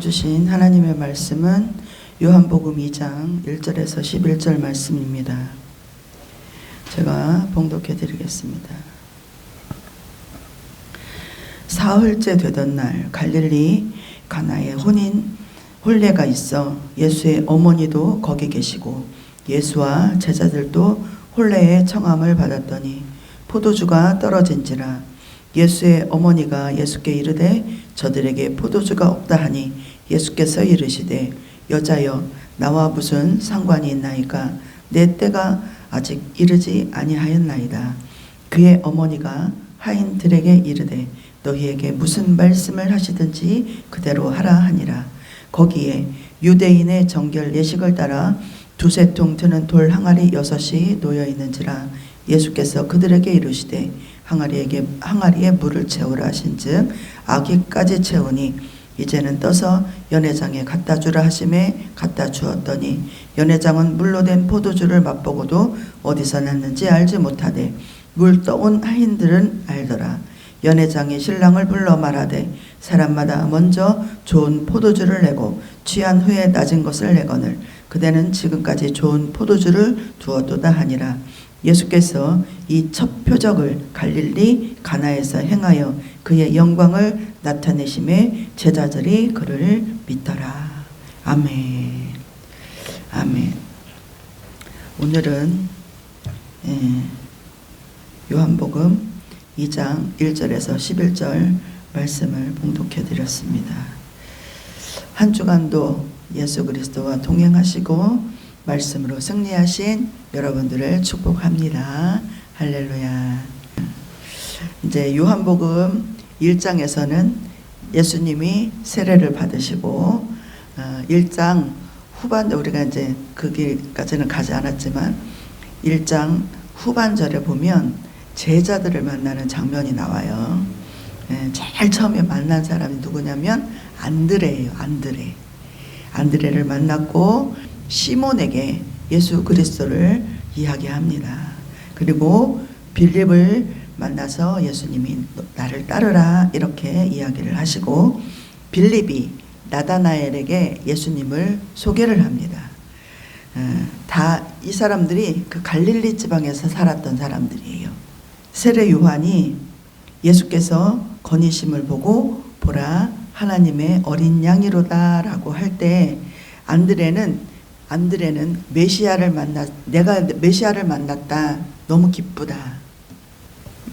주신 하나님의 말씀은 요한복음 2장 1절에서 11절 말씀입니다. 제가 봉독해 드리겠습니다. 사흘째 되던 날 갈릴리 가나에 혼례가 있어 예수의 어머니도 거기 계시고 예수와 제자들도 혼례의 청함을 받았더니 포도주가 떨어진지라. 예수의 어머니가 예수께 이르되 저들에게 포도주가 없다 하니 예수께서 이르시되 여자여 나와 무슨 상관이 있나이까 내 때가 아직 이르지 아니하였나이다. 그의 어머니가 하인들에게 이르되 너희에게 무슨 말씀을 하시든지 그대로 하라 하니라. 거기에 유대인의 정결 예식을 따라 두세 통 드는 돌 항아리 6이 놓여 있는지라. 예수께서 그들에게 이르시되 항아리에 물을 채우라 하신즉 아기까지 채우니 이제는 떠서 연회장에 갖다 주라 하심에 갖다 주었더니 연회장은 물로 된 포도주를 맛보고도 어디서 났는지 알지 못하되 물 떠온 하인들은 알더라. 연회장이 신랑을 불러 말하되 사람마다 먼저 좋은 포도주를 내고 취한 후에 낮은 것을 내거늘 그대는 지금까지 좋은 포도주를 두었도다 하니라. 예수께서 이 첫 표적을 갈릴리 가나에서 행하여 그의 영광을 나타내심에 제자들이 그를 믿더라. 아멘. 아멘. 오늘은 요한복음 2장 1절에서 11절 말씀을 봉독해 드렸습니다. 한 주간도 예수 그리스도와 동행하시고 말씀으로 승리하신 여러분들을 축복합니다. 할렐루야. 이제 요한복음 1장에서는 예수님이 세례를 받으시고 1장 후반 우리가 이제 거기까지는 가지 않았지만 1장 후반절에 보면 제자들을 만나는 장면이 나와요. 제일 처음에 만난 사람이 누구냐면 안드레예요. 안드레를 만났고 시몬에게 예수 그리스도를 이야기합니다. 그리고 빌립을 만나서 예수님이 나를 따르라 이렇게 이야기를 하시고 빌립이 나다나엘에게 예수님을 소개를 합니다. 다 이 사람들이 그 갈릴리 지방에서 살았던 사람들이에요. 세례 요한이 예수께서 건의심을 보고 보라 하나님의 어린 양이로다 라고 할 때 안드레는 메시아를 내가 메시아를 만났다. 너무 기쁘다.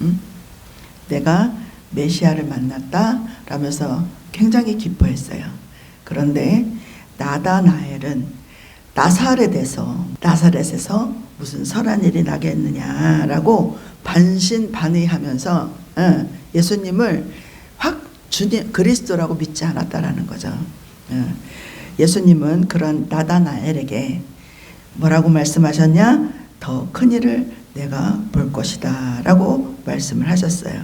응? 내가 메시아를 만났다. 라면서 굉장히 기뻐했어요. 그런데 나다나엘은 나사렛에서 무슨 선한 일이 나겠느냐라고 반신반의하면서 예수님을 확 주님 그리스도라고 믿지 않았다라는 거죠. 예수님은 그런 나다나엘에게 뭐라고 말씀하셨냐? 더 큰 일을 내가 볼 것이다 라고 말씀을 하셨어요.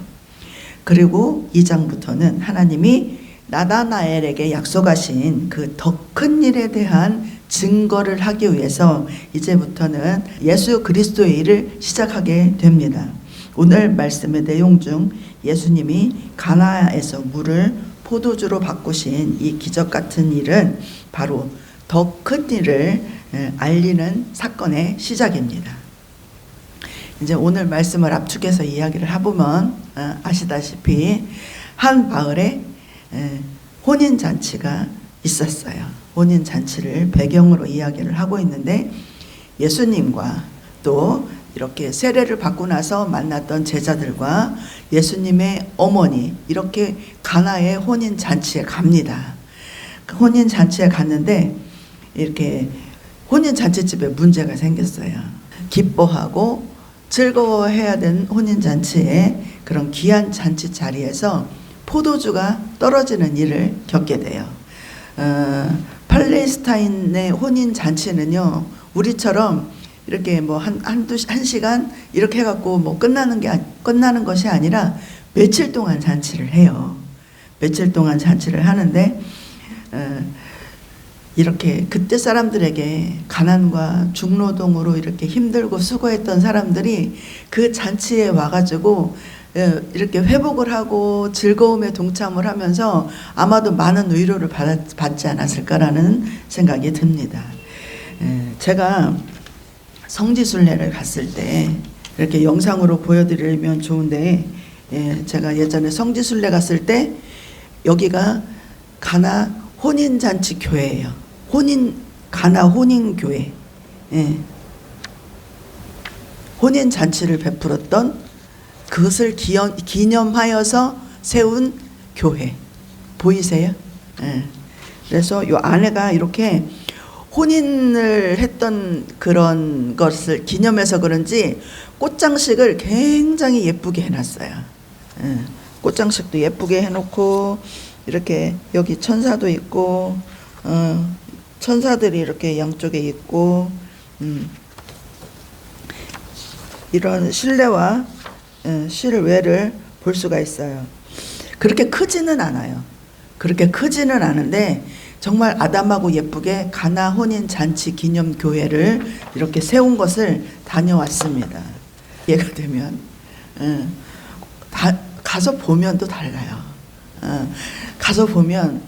그리고 2장부터는 하나님이 나다나엘에게 약속하신 그 더 큰 일에 대한 증거를 하기 위해서 이제부터는 예수 그리스도의 일을 시작하게 됩니다. 오늘 말씀의 내용 중 예수님이 가나에서 물을 포도주로 바꾸신 이 기적 같은 일은 바로 더 큰 일을 알리는 사건의 시작입니다. 이제 오늘 말씀을 압축해서 이야기를 해보면 아시다시피 한 마을에 혼인잔치가 있었어요. 혼인잔치를 배경으로 이야기를 하고 있는데 예수님과 또 이렇게 세례를 받고 나서 만났던 제자들과 예수님의 어머니 이렇게 가나의 혼인잔치에 갑니다. 혼인잔치에 갔는데 이렇게 혼인잔치집에 문제가 생겼어요. 기뻐하고 즐거워해야 되는 혼인잔치에 그런 귀한 잔치 자리에서 포도주가 떨어지는 일을 겪게 돼요. 팔레스타인의 혼인잔치는요 우리처럼 이렇게 뭐 한 시간 이렇게 해갖고 뭐 끝나는 것이 아니라 며칠 동안 잔치를 해요. 며칠 동안 잔치를 하는데 이렇게 그때 사람들에게 가난과 중노동으로 이렇게 힘들고 수고했던 사람들이 그 잔치에 와가지고 이렇게 회복을 하고 즐거움에 동참을 하면서 아마도 많은 위로를 받지 않았을까라는 생각이 듭니다. 제가 성지순례를 갔을 때 이렇게 영상으로 보여드리면 좋은데, 제가 예전에 성지순례 갔을 때 여기가 가나 혼인잔치 교회예요. 가나 혼인교회. 혼인잔치를 베풀었던 그것을 기념하여서 세운 교회. 보이세요? 그래서 요 안에가 이렇게 혼인을 했던 그런 것을 기념해서 그런지 꽃장식을 굉장히 예쁘게 해놨어요. 꽃장식도 예쁘게 해놓고, 이렇게 여기 천사도 있고, 천사들이 이렇게 양쪽에 있고, 이런 실내와 실외를 볼 수가 있어요. 그렇게 크지는 않아요. 그렇게 크지는 않은데 정말 아담하고 예쁘게 가나 혼인 잔치 기념 교회를 이렇게 세운 것을 다녀왔습니다. 예가 되면 가서 보면 또 달라요. 가서 보면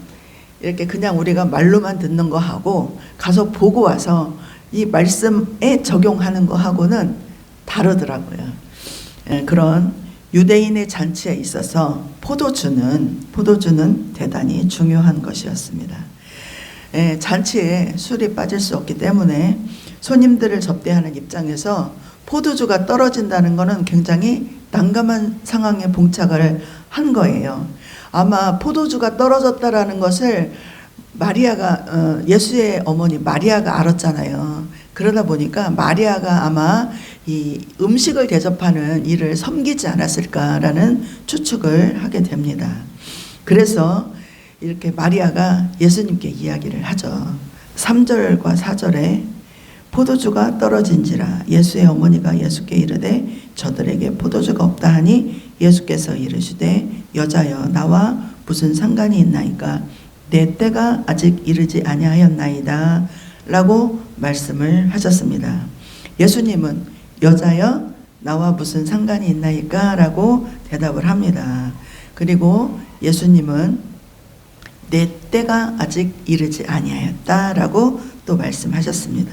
이렇게 그냥 우리가 말로만 듣는 거 하고 가서 보고 와서 이 말씀에 적용하는 거 하고는 다르더라고요. 그런 유대인의 잔치에 있어서 포도주는 대단히 중요한 것이었습니다. 잔치에 술이 빠질 수 없기 때문에 손님들을 접대하는 입장에서 포도주가 떨어진다는 것은 굉장히 난감한 상황에 봉착을 한 거예요. 아마 포도주가 떨어졌다라는 것을 마리아가, 예수의 어머니 마리아가 알았잖아요. 그러다 보니까 마리아가 아마 이 음식을 대접하는 일을 섬기지 않았을까라는 추측을 하게 됩니다. 그래서 이렇게 마리아가 예수님께 이야기를 하죠. 3절과 4절에 포도주가 떨어진지라 예수의 어머니가 예수께 이르되 저들에게 포도주가 없다 하니 예수께서 이르시되 여자여 나와 무슨 상관이 있나이까 내 때가 아직 이르지 아니하였나이다 라고 말씀을 하셨습니다. 예수님은 여자여 나와 무슨 상관이 있나이까 라고 대답을 합니다. 그리고 예수님은 내 때가 아직 이르지 아니하였다 라고 또 말씀하셨습니다.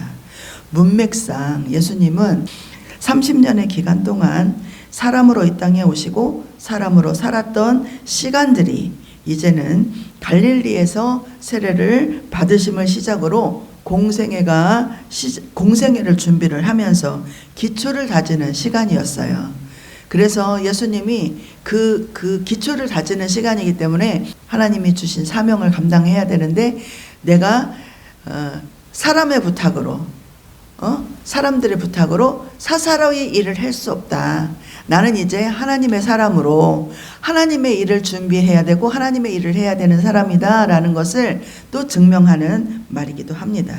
문맥상 예수님은 30년의 기간 동안 사람으로 이 땅에 오시고 사람으로 살았던 시간들이 이제는 갈릴리에서 세례를 받으심을 시작으로 공생애를 준비를 하면서 기초를 다지는 시간이었어요. 그래서 예수님이 그 기초를 다지는 시간이기 때문에 하나님이 주신 사명을 감당해야 되는데 내가 사람의 부탁으로 사람들의 부탁으로 사사로이 일을 할 수 없다. 나는 이제 하나님의 사람으로 하나님의 일을 준비해야 되고 하나님의 일을 해야 되는 사람이다 라는 것을 또 증명하는 말이기도 합니다.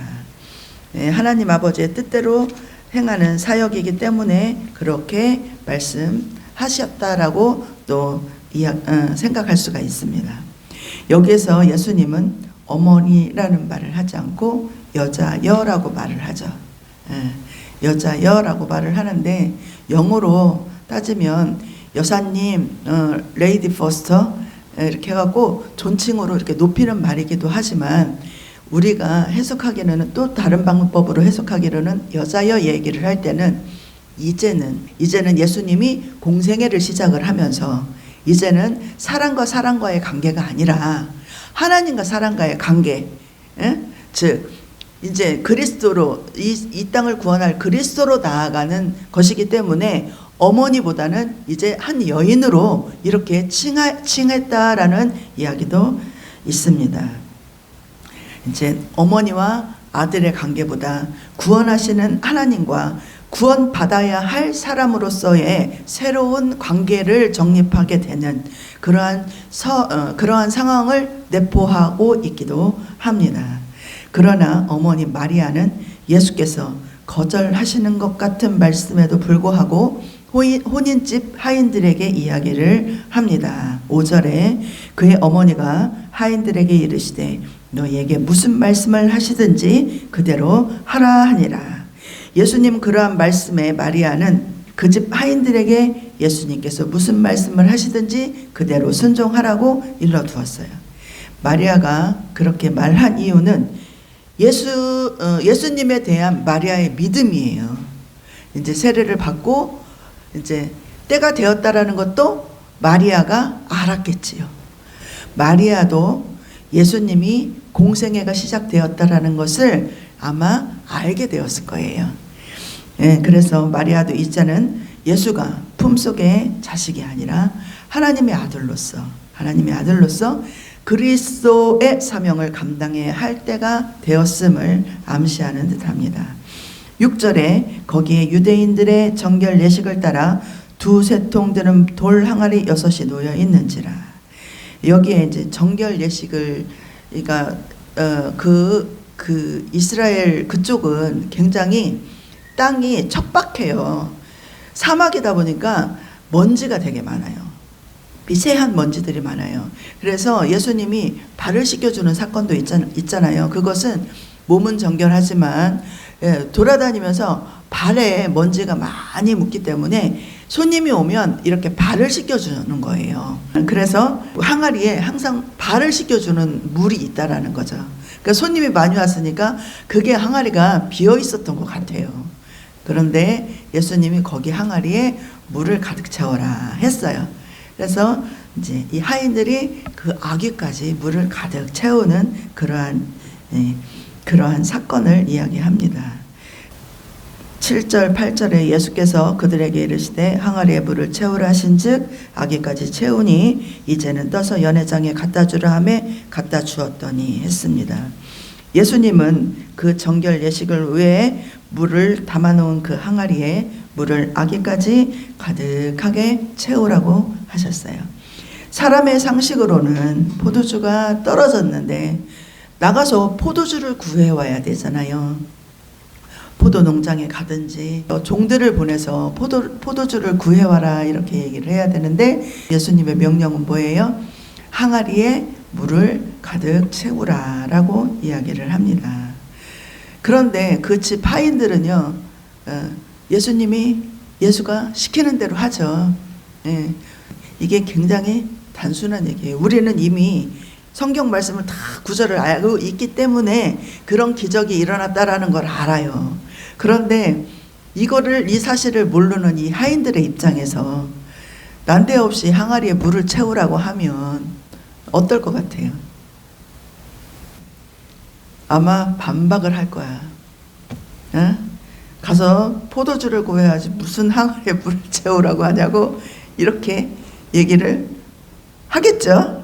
하나님 아버지의 뜻대로 행하는 사역이기 때문에 그렇게 말씀하셨다라고 또 생각할 수가 있습니다. 여기에서 예수님은 어머니라는 말을 하지 않고 여자여라고 말을 하죠. 여자여라고 말을 하는데 영어로 따지면 여사님, 레이디 퍼스터 이렇게 해갖고 존칭으로 이렇게 높이는 말이기도 하지만 우리가 해석하기는 또 다른 방법으로 해석하기로는 여자여 얘기를 할 때는 이제는 예수님이 공생애를 시작을 하면서 이제는 사람과 사람과의 관계가 아니라 하나님과 사람과의 관계, 즉 이제 그리스도로 이 땅을 구원할 그리스도로 나아가는 것이기 때문에 어머니보다는 이제 한 여인으로 이렇게 칭했다라는 이야기도 있습니다. 이제 어머니와 아들의 관계보다 구원하시는 하나님과 구원받아야 할 사람으로서의 새로운 관계를 정립하게 되는 그러한 상황을 내포하고 있기도 합니다. 그러나 어머니 마리아는 예수께서 거절하시는 것 같은 말씀에도 불구하고 혼인집 하인들에게 이야기를 합니다. 5절에 그의 어머니가 하인들에게 이르시되 너희에게 무슨 말씀을 하시든지 그대로 하라 하니라. 예수님 그러한 말씀에 마리아는 그 집 하인들에게 예수님께서 무슨 말씀을 하시든지 그대로 순종하라고 일러두었어요. 마리아가 그렇게 말한 이유는 예수님에 대한 마리아의 믿음이에요. 이제 세례를 받고 이제 때가 되었다라는 것도 마리아가 알았겠지요. 마리아도 예수님이 공생애가 시작되었다라는 것을 아마 알게 되었을 거예요. 예, 그래서 마리아도 이제는 예수가 품속의 자식이 아니라 하나님의 아들로서 그리스도의 사명을 감당해야 할 때가 되었음을 암시하는 듯합니다. 6절에 거기에 유대인들의 정결 예식을 따라 두세 통 드는 돌 항아리 6이 놓여 있는지라. 여기에 이제 정결 예식을, 그러니까 그 이스라엘 그쪽은 굉장히 땅이 척박해요. 사막이다 보니까 먼지가 되게 많아요. 미세한 먼지들이 많아요. 그래서 예수님이 발을 씻겨주는 사건도 있잖아요. 그것은 몸은 정결하지만 돌아다니면서 발에 먼지가 많이 묻기 때문에 손님이 오면 이렇게 발을 씻겨주는 거예요. 그래서 항아리에 항상 발을 씻겨주는 물이 있다라는 거죠. 그러니까 손님이 많이 왔으니까 그게 항아리가 비어 있었던 것 같아요. 그런데 예수님이 거기 항아리에 물을 가득 채워라 했어요. 그래서 이제 이 하인들이 그 아귀까지 물을 가득 채우는 그러한 사건을 이야기합니다. 7절 8절에 예수께서 그들에게 이르시되 항아리에 물을 채우라 하신즉 아귀까지 채우니 이제는 떠서 연회장에 갖다 주라 하며 갖다 주었더니 했습니다. 예수님은 그 정결 예식을 위해 물을 담아놓은 그 항아리에 물을 아귀까지 가득하게 채우라고 하셨어요. 사람의 상식으로는 포도주가 떨어졌는데 나가서 포도주를 구해와야 되잖아요. 포도 농장에 가든지 종들을 보내서 포도주를 구해와라 이렇게 얘기를 해야 되는데 예수님의 명령은 뭐예요? 항아리에 물을 가득 채우라라고 이야기를 합니다. 그런데 그 집 하인들은요, 예수가 시키는 대로 하죠. 예, 이게 굉장히 단순한 얘기예요. 우리는 이미 성경 말씀을 다 구절을 알고 있기 때문에 그런 기적이 일어났다라는 걸 알아요. 그런데 이 사실을 모르는 이 하인들의 입장에서 난데없이 항아리에 물을 채우라고 하면 어떨 것 같아요? 아마 반박을 할 거야. 어? 가서 포도주를 구해야지 무슨 항아리에 물을 채우라고 하냐고 이렇게 얘기를 하겠죠.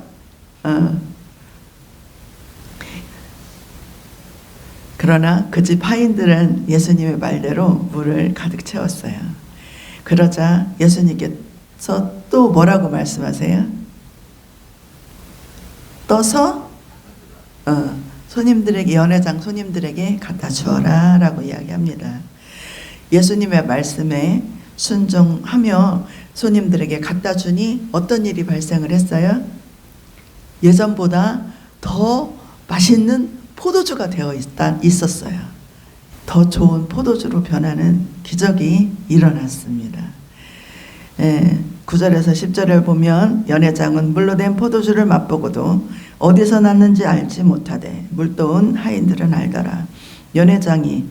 그러나 그 집 하인들은 예수님의 말대로 물을 가득 채웠어요. 그러자 예수님께서 또 뭐라고 말씀하세요? 떠서 연회장 손님들에게 갖다 주어라 라고 이야기합니다. 예수님의 말씀에 순종하며 손님들에게 갖다 주니 어떤 일이 발생을 했어요? 예전보다 더 맛있는 포도주가 되어 있었어요. 더 좋은 포도주로 변하는 기적이 일어났습니다. 9절에서 10절을 보면 연회장은 물로 된 포도주를 맛보고도 어디서 났는지 알지 못하되 물도온 하인들은 알더라. 연회장이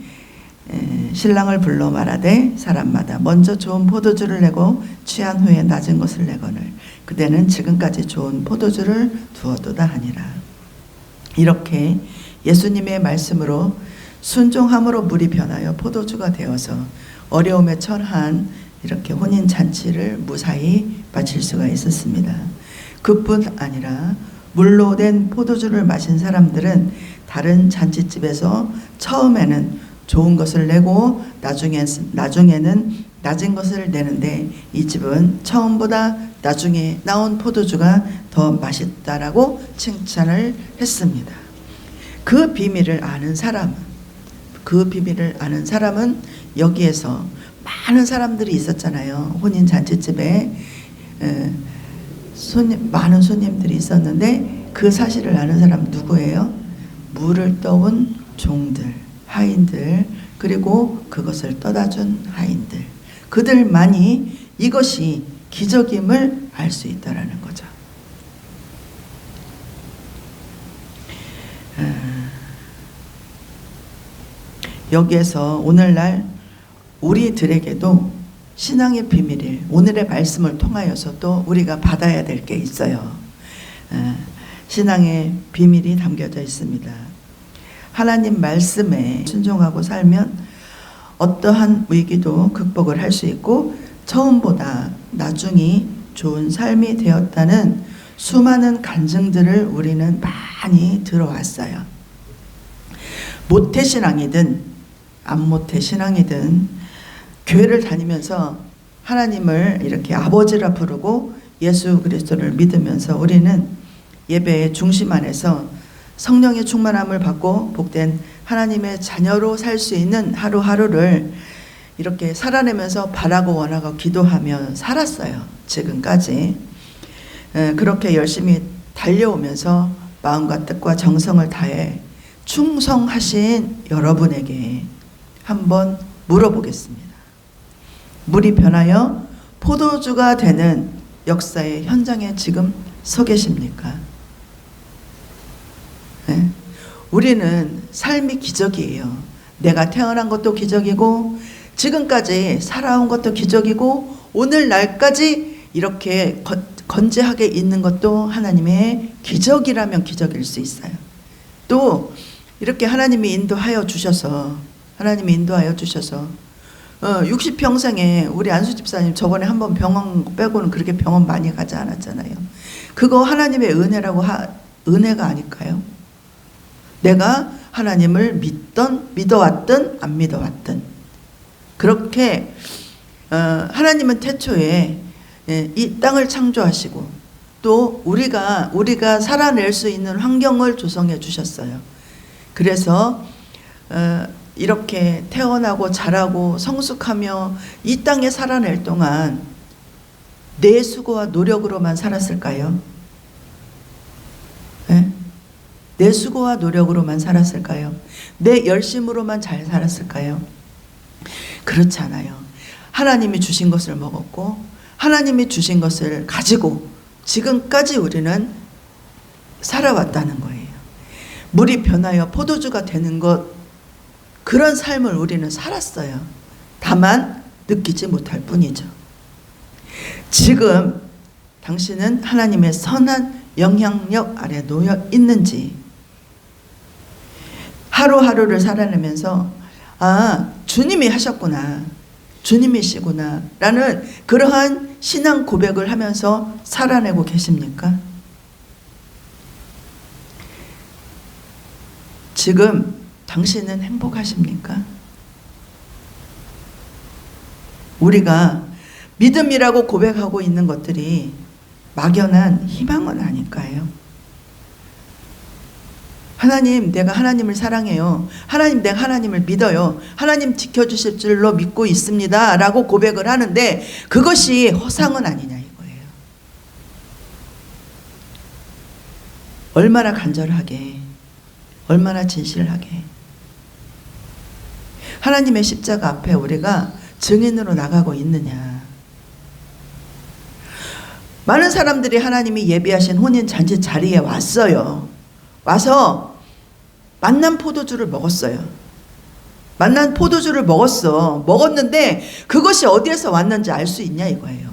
신랑을 불러 말하되 사람마다 먼저 좋은 포도주를 내고 취한 후에 낮은 것을 내거늘 그대는 지금까지 좋은 포도주를 두어도다 하니라. 이렇게 예수님의 말씀으로 순종함으로 물이 변하여 포도주가 되어서 어려움에 처한 이렇게 혼인잔치를 무사히 마칠 수가 있었습니다. 그뿐 아니라 물로 된 포도주를 마신 사람들은 다른 잔치집에서 처음에는 좋은 것을 내고 나중에는 낮은 것을 내는데 이 집은 처음보다 나중에 나온 포도주가 더 맛있다라고 칭찬을 했습니다. 그 비밀을 아는 사람은 여기에서 많은 사람들이 있었잖아요. 혼인 잔치집에 많은 손님들이 있었는데 그 사실을 아는 사람은 누구예요? 물을 떠온 종들, 하인들, 그리고 그것을 떠다 준 하인들. 그들만이 이것이 기적임을 알 수 있다라는 거죠. 여기에서 오늘날 우리들에게도 신앙의 비밀을 오늘의 말씀을 통하여서 또 우리가 받아야 될 게 있어요. 신앙의 비밀이 담겨져 있습니다. 하나님 말씀에 순종하고 살면 어떠한 위기도 극복을 할 수 있고 처음보다 나중이 좋은 삶이 되었다는 수많은 간증들을 우리는 많이 들어왔어요. 모태신앙이든 안 모태신앙이든 교회를 다니면서 하나님을 이렇게 아버지라 부르고 예수 그리스도를 믿으면서 우리는 예배의 중심 안에서 성령의 충만함을 받고 복된 하나님의 자녀로 살 수 있는 하루하루를 이렇게 살아내면서 바라고 원하고 기도하며 살았어요. 지금까지. 그렇게 열심히 달려오면서 마음과 뜻과 정성을 다해 충성하신 여러분에게 한번 물어보겠습니다. 물이 변하여 포도주가 되는 역사의 현장에 지금 서 계십니까? 네? 우리는 삶이 기적이에요. 내가 태어난 것도 기적이고 지금까지 살아온 것도 기적이고 오늘날까지 이렇게 건재하게 있는 것도 하나님의 기적이라면 기적일 수 있어요. 또 이렇게 하나님이 인도하여 주셔서 60평생에 우리 안수 집사님 저번에 한번 병원 빼고는 그렇게 병원 많이 가지 않았잖아요. 그거 하나님의 은혜가 아닐까요? 내가 하나님을 믿어왔든 안 믿어왔든 그렇게 하나님은 태초에 이 땅을 창조하시고 또 우리가 살아낼 수 있는 환경을 조성해 주셨어요. 그래서 이렇게 태어나고 자라고 성숙하며 이 땅에 살아낼 동안 내 수고와 노력으로만 살았을까요? 네? 내 수고와 노력으로만 살았을까요? 내 열심으로만 잘 살았을까요? 그렇지 않아요. 하나님이 주신 것을 먹었고 하나님이 주신 것을 가지고 지금까지 우리는 살아왔다는 거예요. 물이 변하여 포도주가 되는 것, 그런 삶을 우리는 살았어요. 다만 느끼지 못할 뿐이죠. 지금 당신은 하나님의 선한 영향력 아래 놓여 있는지, 하루하루를 살아내면서 주님이 하셨구나, 주님이시구나 라는 그러한 신앙 고백을 하면서 살아내고 계십니까? 지금 당신은 행복하십니까? 우리가 믿음이라고 고백하고 있는 것들이 막연한 희망은 아닐까요? 하나님, 내가 하나님을 사랑해요. 하나님, 내가 하나님을 믿어요. 하나님 지켜주실 줄로 믿고 있습니다 라고 고백을 하는데 그것이 허상은 아니냐 이거예요. 얼마나 간절하게, 얼마나 진실하게 하나님의 십자가 앞에 우리가 증인으로 나가고 있느냐. 많은 사람들이 하나님이 예비하신 혼인 잔치 자리에 왔어요. 와서 만난 포도주를 먹었어요. 만난 포도주를 먹었는데 그것이 어디에서 왔는지 알 수 있냐 이거예요.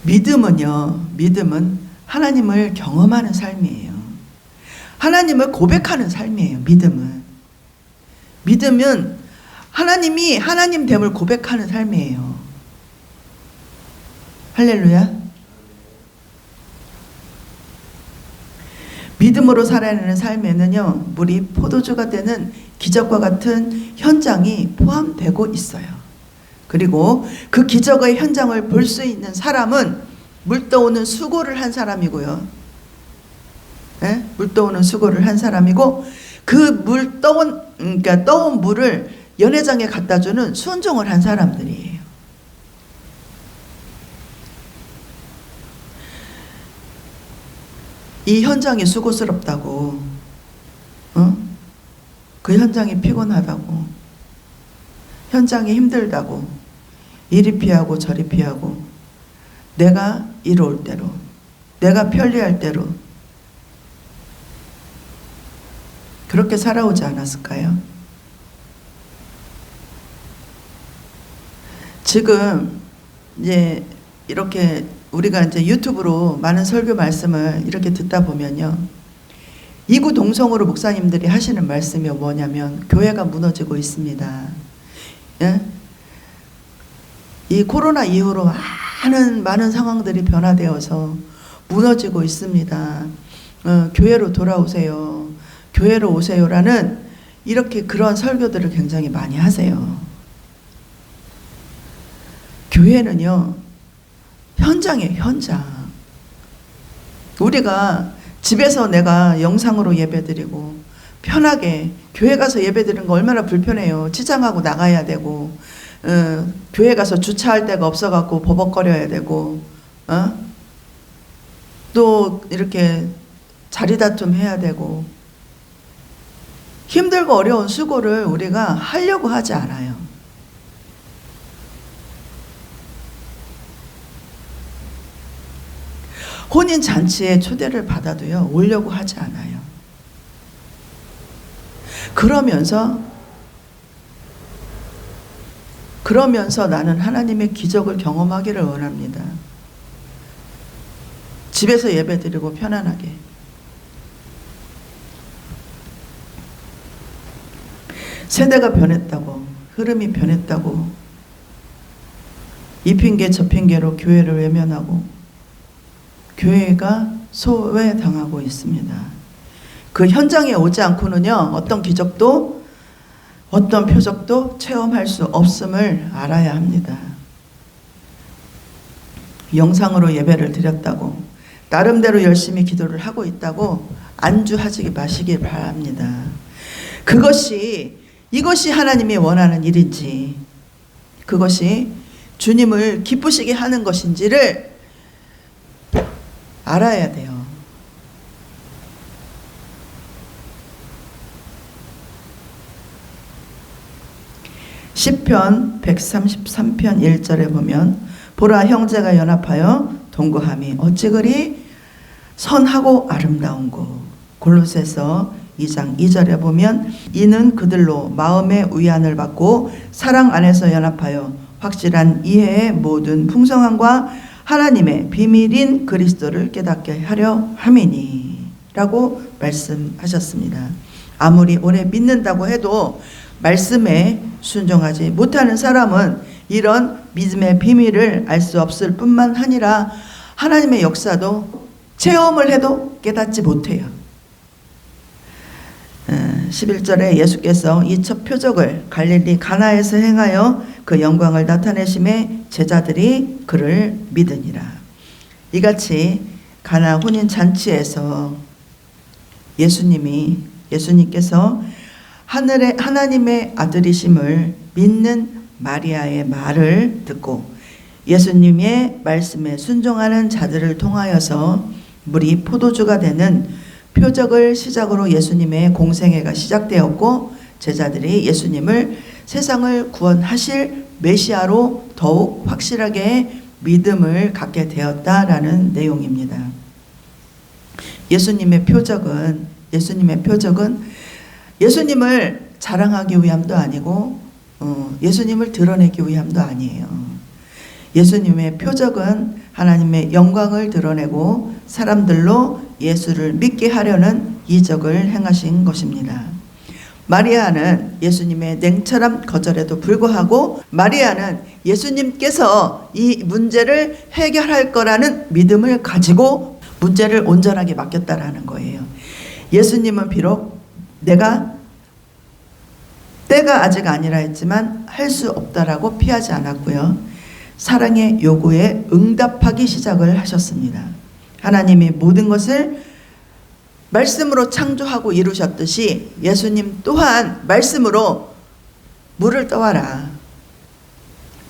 믿음은 하나님을 경험하는 삶이에요. 하나님을 고백하는 삶이에요. 믿음은 하나님이 하나님됨을 고백하는 삶이에요. 할렐루야. 믿음으로 살아내는 삶에는요, 물이 포도주가 되는 기적과 같은 현장이 포함되고 있어요. 그리고 그 기적의 현장을 볼 수 있는 사람은 물 떠오는 수고를 한 사람이고요. 네? 물 떠오는 수고를 한 사람이고 그 떠온 물을 연회장에 갖다 주는 순종을 한 사람들이에요. 이 현장이 수고스럽다고, 그 현장이 피곤하다고, 현장이 힘들다고 이리 피하고 저리 피하고 내가 이로울 대로, 내가 편리할 대로 그렇게 살아오지 않았을까요? 지금 이제 이렇게 우리가 이제 유튜브로 많은 설교 말씀을 이렇게 듣다 보면요, 이구 동성으로 목사님들이 하시는 말씀이 뭐냐면 교회가 무너지고 있습니다. 예? 이 코로나 이후로 많은 상황들이 변화되어서 무너지고 있습니다. 교회로 돌아오세요. 교회로 오세요라는 이렇게 그런 설교들을 굉장히 많이 하세요. 교회는요, 현장이에요, 현장. 우리가 집에서 내가 영상으로 예배드리고 편하게 교회 가서 예배드리는 거 얼마나 불편해요. 치장하고 나가야 되고, 교회 가서 주차할 데가 없어갖고 버벅거려야 되고, 또 이렇게 자리 다툼 해야 되고, 힘들고 어려운 수고를 우리가 하려고 하지 않아요. 혼인 잔치에 초대를 받아도요, 오려고 하지 않아요. 그러면서 나는 하나님의 기적을 경험하기를 원합니다. 집에서 예배드리고 편안하게. 세대가 변했다고, 흐름이 변했다고, 이 핑계 저 핑계로 교회를 외면하고 교회가 소외당하고 있습니다. 그 현장에 오지 않고는요, 어떤 기적도 어떤 표적도 체험할 수 없음을 알아야 합니다. 영상으로 예배를 드렸다고, 나름대로 열심히 기도를 하고 있다고 안주하지 마시길 바랍니다. 이것이 하나님이 원하는 일인지, 그것이 주님을 기쁘시게 하는 것인지를 알아야 돼요. 시편 133편 1절에 보면 보라, 형제가 연합하여 동거함이 어찌 그리 선하고 아름다운고. 골로새서 2장 2절에 보면 이는 그들로 마음의 위안을 받고 사랑 안에서 연합하여 확실한 이해의 모든 풍성함과 하나님의 비밀인 그리스도를 깨닫게 하려 함이니 라고 말씀하셨습니다. 아무리 오래 믿는다고 해도 말씀에 순종하지 못하는 사람은 이런 믿음의 비밀을 알 수 없을 뿐만 아니라 하나님의 역사도 체험을 해도 깨닫지 못해요. 11절에 예수께서 이 첫 표적을 갈릴리 가나에서 행하여 그 영광을 나타내심에 제자들이 그를 믿으니라. 이같이 가나 혼인 잔치에서 예수님께서 하나님의 아들이심을 믿는 마리아의 말을 듣고 예수님의 말씀에 순종하는 자들을 통하여서 물이 포도주가 되는 표적을 시작으로 예수님의 공생애가 시작되었고, 제자들이 예수님을 세상을 구원하실 메시아로 더욱 확실하게 믿음을 갖게 되었다라는 내용입니다. 예수님의 표적은 예수님을 자랑하기 위함도 아니고 예수님을 드러내기 위함도 아니에요. 예수님의 표적은 하나님의 영광을 드러내고 사람들로 예수를 믿게 하려는 이적을 행하신 것입니다. 마리아는 예수님의 냉철한 거절에도 불구하고 마리아는 예수님께서 이 문제를 해결할 거라는 믿음을 가지고 문제를 온전하게 맡겼다라는 거예요. 예수님은 비록 내가 때가 아직 아니라 했지만 할 수 없다라고 피하지 않았고요. 사랑의 요구에 응답하기 시작을 하셨습니다. 하나님이 모든 것을 말씀으로 창조하고 이루셨듯이 예수님 또한 말씀으로 물을 떠와라.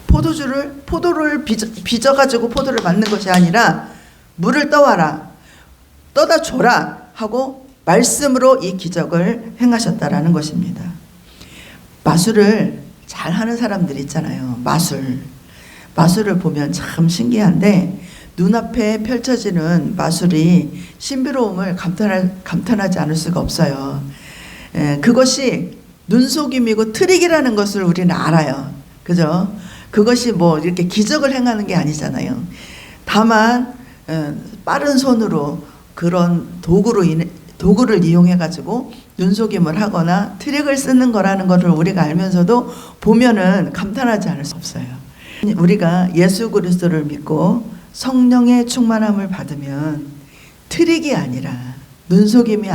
포도를 빚어가지고 포도를 만든 것이 아니라 물을 떠와라. 떠다 줘라 하고 말씀으로 이 기적을 행하셨다라는 것입니다. 마술을 잘하는 사람들 있잖아요. 마술을 보면 참 신기한데 눈앞에 펼쳐지는 마술이 신비로움을 감탄하지 않을 수가 없어요. 그것이 눈속임이고 트릭이라는 것을 우리는 알아요. 그죠? 그것이 뭐 이렇게 기적을 행하는 게 아니잖아요. 다만 빠른 손으로 그런 도구를 이용해 가지고 눈속임을 하거나 트릭을 쓰는 거라는 것을 우리가 알면서도 보면은 감탄하지 않을 수 없어요. 우리가 예수 그리스도를 믿고 성령의 충만함을 받으면 트릭이 아니라 눈속임이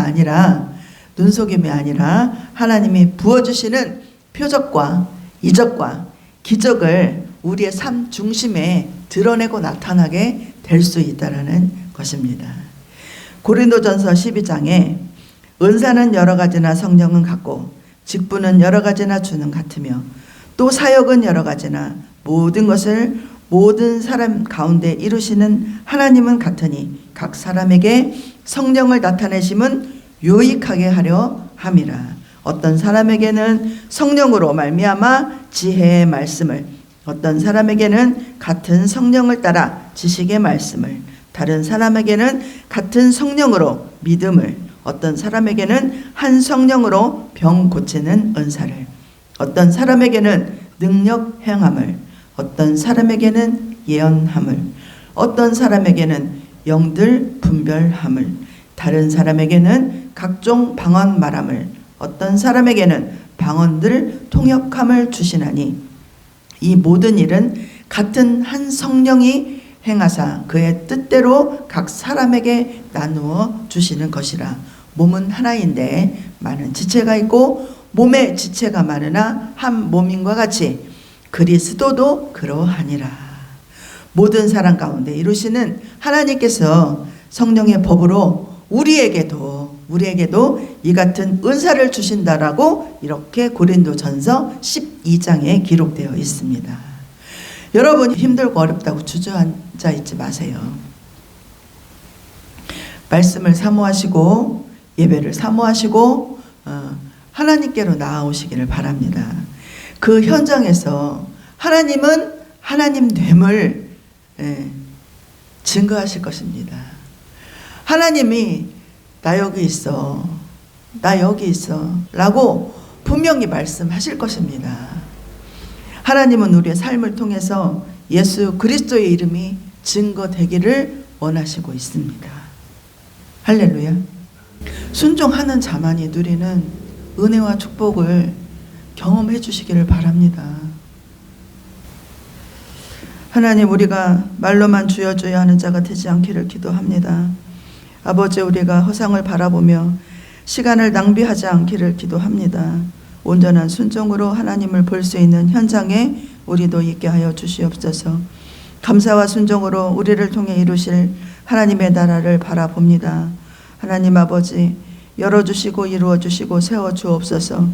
아니라 하나님이 부어주시는 표적과 이적과 기적을 우리의 삶 중심에 드러내고 나타나게 될 수 있다는 것입니다. 고린도전서 12장에 은사는 여러 가지나 성령은 같고 직분은 여러 가지나 주는 같으며 또 사역은 여러 가지나 모든 것을 모든 사람 가운데 이루시는 하나님은 같으니 각 사람에게 성령을 나타내심은 유익하게 하려 함이라. 어떤 사람에게는 성령으로 말미암아 지혜의 말씀을, 어떤 사람에게는 같은 성령을 따라 지식의 말씀을, 다른 사람에게는 같은 성령으로 믿음을, 어떤 사람에게는 한 성령으로 병 고치는 은사를, 어떤 사람에게는 능력 행함을, 어떤 사람에게는 예언함을, 어떤 사람에게는 영들 분별함을, 다른 사람에게는 각종 방언 말함을, 어떤 사람에게는 방언들 통역함을 주시나니 이 모든 일은 같은 한 성령이 행하사 그의 뜻대로 각 사람에게 나누어 주시는 것이라. 몸은 하나인데 많은 지체가 있고 몸에 지체가 많으나 한 몸인과 같이 그리스도도 그러하니라. 모든 사람 가운데 이루시는 하나님께서 성령의 법으로 우리에게도 이 같은 은사를 주신다라고 이렇게 고린도전서 12장에 기록되어 있습니다. 여러분 힘들고 어렵다고 주저앉아 있지 마세요. 말씀을 사모하시고 예배를 사모하시고 하나님께로 나아오시기를 바랍니다. 그 현장에서 하나님은 하나님됨을 증거하실 것입니다. 하나님이 나 여기 있어 라고 분명히 말씀하실 것입니다. 하나님은 우리의 삶을 통해서 예수 그리스도의 이름이 증거되기를 원하시고 있습니다. 할렐루야. 순종하는 자만이 누리는 은혜와 축복을 경험해 주시기를 바랍니다. 하나님, 우리가 말로만 주여 주여 하는 자가 되지 않기를 기도합니다. 아버지, 우리가 허상을 바라보며 시간을 낭비하지 않기를 기도합니다. 온전한 순종으로 하나님을 볼 수 있는 현장에 우리도 있게 하여 주시옵소서. 감사와 순종으로 우리를 통해 이루실 하나님의 나라를 바라봅니다. 하나님 아버지, 열어주시고 이루어주시고 세워주옵소서.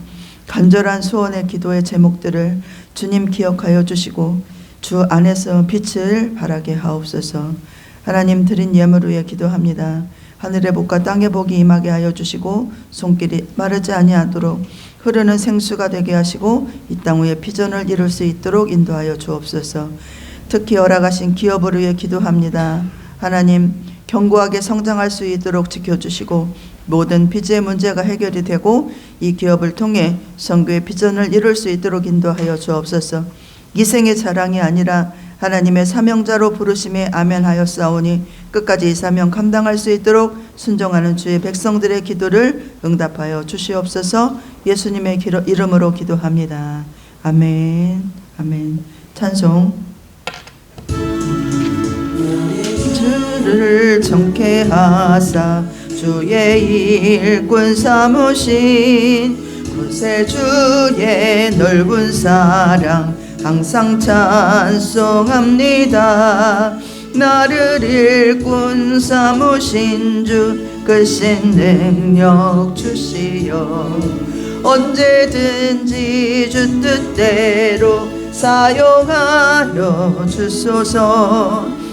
간절한 소원의 기도의 제목들을 주님 기억하여 주시고 주 안에서 빛을 발하게 하옵소서. 하나님, 드린 예물 위에 기도합니다. 하늘의 복과 땅의 복이 임하게 하여 주시고 손길이 마르지 아니하도록 흐르는 생수가 되게 하시고 이 땅 위에 비전을 이룰 수 있도록 인도하여 주옵소서. 특히 허락하신 기업을 위해 기도합니다. 하나님, 견고하게 성장할 수 있도록 지켜주시고 모든 빚의 문제가 해결이 되고 이 기업을 통해 선교의 비전을 이룰 수 있도록 인도하여 주옵소서. 이생의 자랑이 아니라 하나님의 사명자로 부르심에 아멘하였사오니 끝까지 이 사명 감당할 수 있도록 순종하는 주의 백성들의 기도를 응답하여 주시옵소서. 예수님의 이름으로 기도합니다. 아멘. 아멘. 찬송. 주를 정케하사 주의 일꾼 삼으신 구세주의 넓은 사랑 항상 찬송합니다. 나를 일꾼 삼으신 주 크신 능력 주시어 언제든지 주 뜻대로 사용하여 주소서.